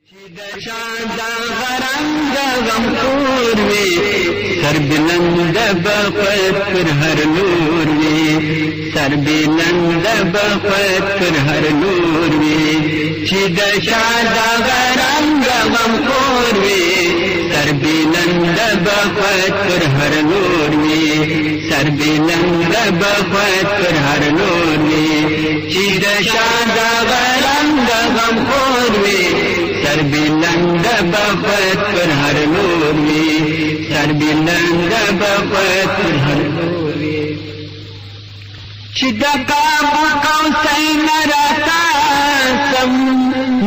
شادا غرنگ غمخور وی سر بلند بخت پر هر نور وی سر بلند بخت پر هر نور وی چې د شادا غرنگ غمخور وی سر بلند بخت پر هر نور وی سر بلند بخت پر هر نور وی چې د شادا غرنگ غمخور وی سر بلند بخت پر هر نور وی سر بلند بخت پر هر نور وی چې د قاب قوسین راتاسم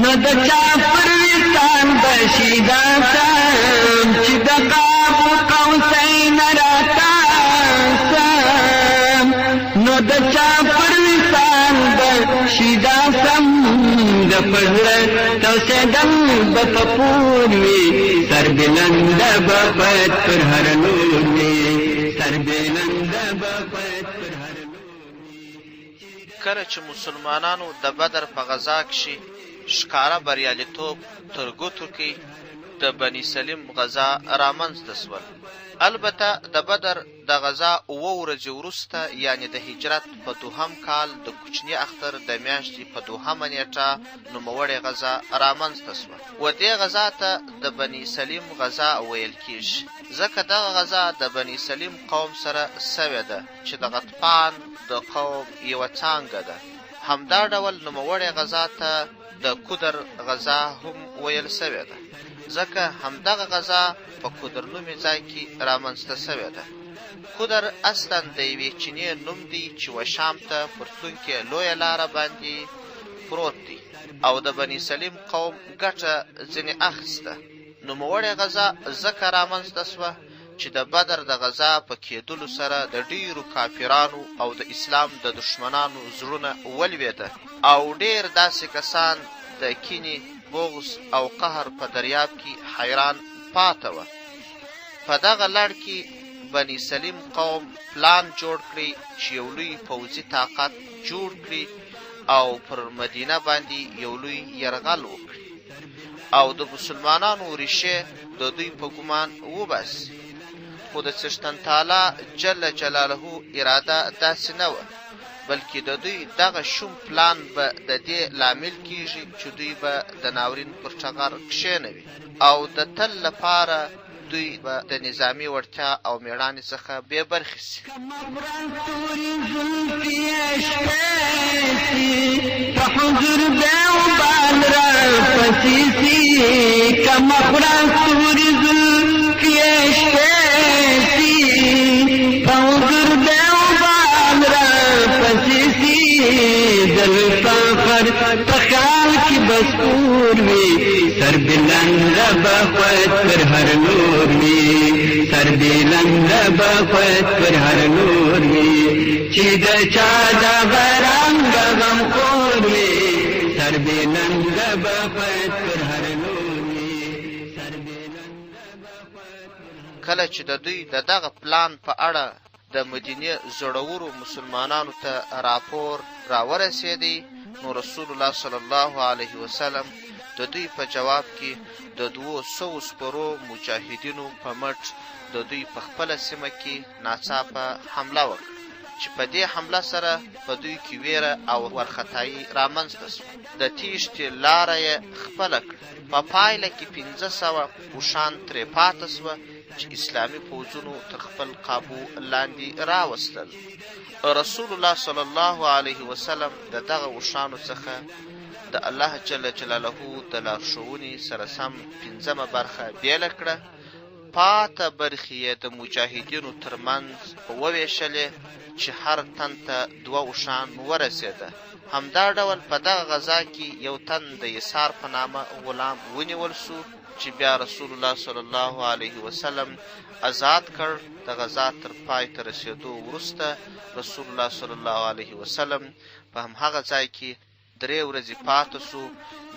نو د چا پر وطن بشي داسم چې د قاب قوسین راتاسم نو د چا پر وطن بشي داسم د پزړه توسدم بپور وی سر بلند بخت پر هر نور وی سر بلند بخت پر هر نور وی کله چې مسلمانانو د بدر په غزا کې ښکارا بریالیتوب تر ګوتو کې د بني سلیم غزا رامنځته شول. البته د بدر د غزا 7 ورځې وروسته یعنی د هجرت په 2م کال د کوچني اختر د میاشتې په 2مه نیټه نوموړې غزا رامنځته شوه و دې غزا ته د بني سلیم غزا ویل کېږي ځکه دغه غزا د بني سلیم قوم سره سوې ده چې د غطفان د قوم یوه څانګه ده. همدا ډول نوموړې غزا ته د کودر غزا هم ویل سوې ده ځکه همدغه غزا په کودر نومي ځای کې رامنځته سوې ده. کودر اصلا د یوې چینې نوم دی چې و شام ته پر تلونکې لویه لاره باندې پروت دی او د بني سلیم قوم ګټه ځینې اخیسته. نوموړې غزا ځکه رامنځته سوه چې د بدر د غزا په کېدلو سره د ډیرو کافرانو او د اسلام د دشمنانو زړونه ولوېده او ډیر داسې کسان د کینې بغض او قهر په دریاب کې حیران پاته وه. په دغه لړ کې بني سلیم قوم پلان جوړ کړي چې یو لوی پوځي طاقت جوړ کړي او پر مدینه باندې یو لوی یرغل وکړي او د مسلمانانو ریښې د دوی په ګمان وباسي. خو د څښتن تعالی جل جلاله اراده داسې نه وه بلکې د دوی دغه شوم پلان به د دې لامل کیږي چې دوی به د ناورین پر ټغر کښېنوي او د تل لپاره دوی به د نظامي وړتیا او میړانې څخه بې برخې سي. پخال کی بسپور وی سر بلند بخت پر هر نور وی سر بلند بخت پر هر نور وی چې د چا د غرنګ غمخور وی سر بلند بخت پر هر نور وی سر بلند بخت. کله چې د دوی د دغه پلان په اړه د مدینې زړورو مسلمانانو ته راپور راورسېدی نو رسول الله صلی الله علیه وسلم د دوی په جواب کې د 200 سپرو مجاهدینو په مټ د دوی په خپله سیمه کې ناڅاپه حمله وکړه چې په دې حمله سره په دوی کې ویره او ورختایي رامنځته شوه. د تیښتې لاره یې خپله کړه. په پایله کې 500 اوښان ترې پاته شوه چې اسلامي پوځونو تر خپل قابو لاندې راوستل. رسول الله صلی الله علیه وسلم د دغه اوښانو څخه د الله جل جلاله د لارښوونې سره سم 5مه برخه بیله کړه. پاته برخې یې د مجاهدینو ترمنځ وویشلې چې هر تن ته 2 اوښان ورسېده. همدا ډول په دغه غزا کې یو تن د یسار په نامه غلام ونیول سو چې بیا رسول الله صلی الله علیه وسلم آزاد کړ. د غزا تر پای ته رسېدو وروسته رسول الله صلی الله علیه وسلم په همهغه ځای کې 3 ورځې پاته سو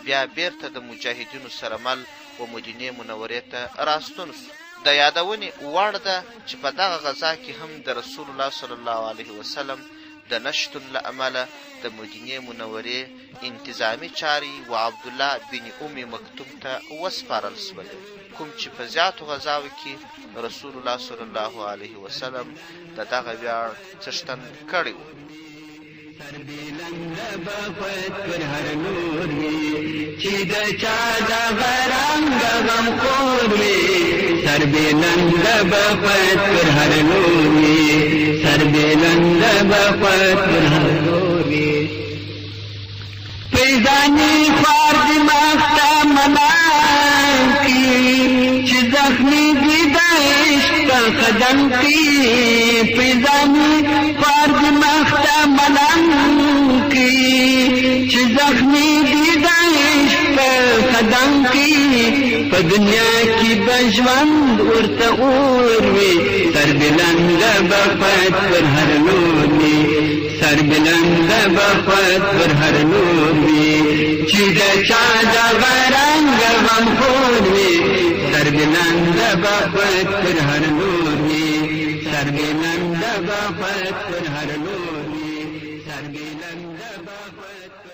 بیا بیرته د مجاهدینو سره مل و مدینې منورې ته راستون سو. د یادونې وړ ده چې په دغه غزا کې هم د رسول الله صلی الله علیه وسلم د نشتون له امله د مدینې منورې انتظامي چارې و عبدالله بن ام مکتوم ته وسپارل شولې، کوم چې په زیاتو غزاو کې رسول الله صلی الله علیه وسلم د دغه ویاړ څښتن کړی و. سربلند بخت پر هر نور وی چې د چا د غرنګ غم خور وی، سربلند بخت پر هر نور وی، سربلند بخت پر هر نور وی. پیزانی خوار دماغ تا منان کی چې زخمی دی د عشق قدم کی، پیزانی خوار دماغ تا منان کی چې زخمی دی د عشق قدم کی. په دنیا کې بژوند ورته اور وي، سربلند بخت پر هر نور وي، سربلند بخت پر هر نور وي چې د چا د غرنګ غم خور وي، سربلند بخت پر هر نور وي، سربلند بخت پر هر نور وي، سربلند بخت